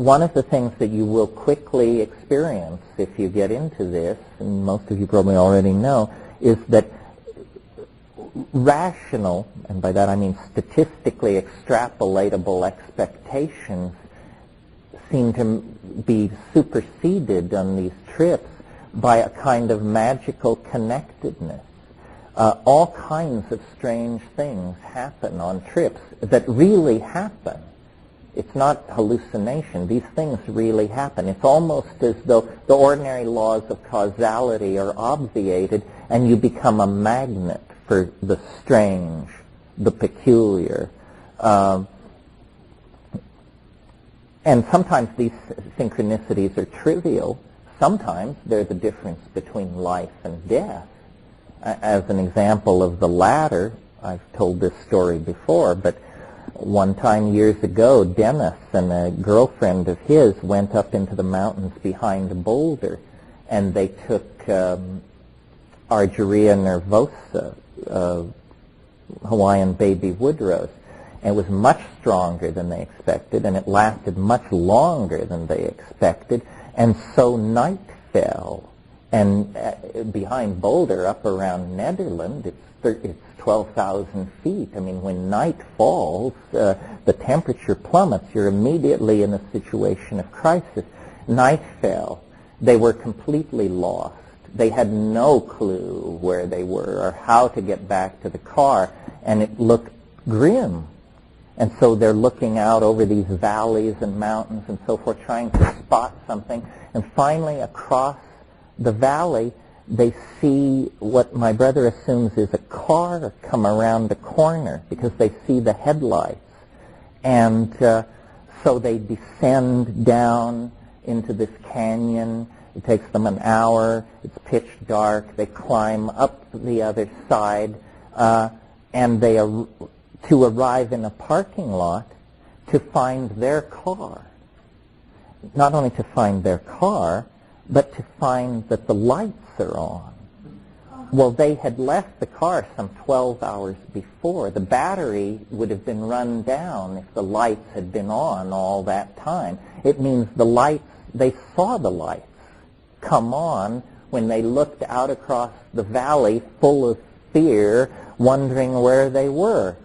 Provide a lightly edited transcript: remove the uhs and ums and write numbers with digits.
one of the things that you will quickly experience if you get into this, and most of you probably already know, is that rational, and by that I mean statistically extrapolatable expectations seem to be superseded on these trips by a kind of magical connectedness. All kinds of strange things happen on trips that really happen. It's not hallucination. These things really happen. It's almost as though the ordinary laws of causality are obviated and you become a magnet for the strange, the peculiar. And sometimes these synchronicities are trivial. Sometimes they're the difference between life and death. As an example of the latter, I've told this story before, but one time years ago, Dennis and a girlfriend of his went up into the mountains behind Boulder, and they took Argyria nervosa, Hawaiian baby woodrose. And it was much stronger than they expected, and it lasted much longer than they expected, and so night fell. And behind Boulder, up around Nederland, it's 12,000 feet. I mean, when night falls, the temperature plummets. You're immediately in a situation of crisis. Night fell. They were completely lost. They had no clue where they were or how to get back to the car, and it looked grim. And so they're looking out over these valleys and mountains and so forth, trying to spot something. And finally, across the valley, they see what my brother assumes is a car come around the corner because they see the headlights. And so they descend down into this canyon. It takes them an hour. It's pitch dark. They climb up the other side, and they to arrive in a parking lot to find their car. Not only to find their car, but to find that the lights are on. Well, they had left the car some 12 hours before. The battery would have been run down if the lights had been on all that time. It means the lights, they saw the lights come on when they looked out across the valley full of fear, wondering where they were.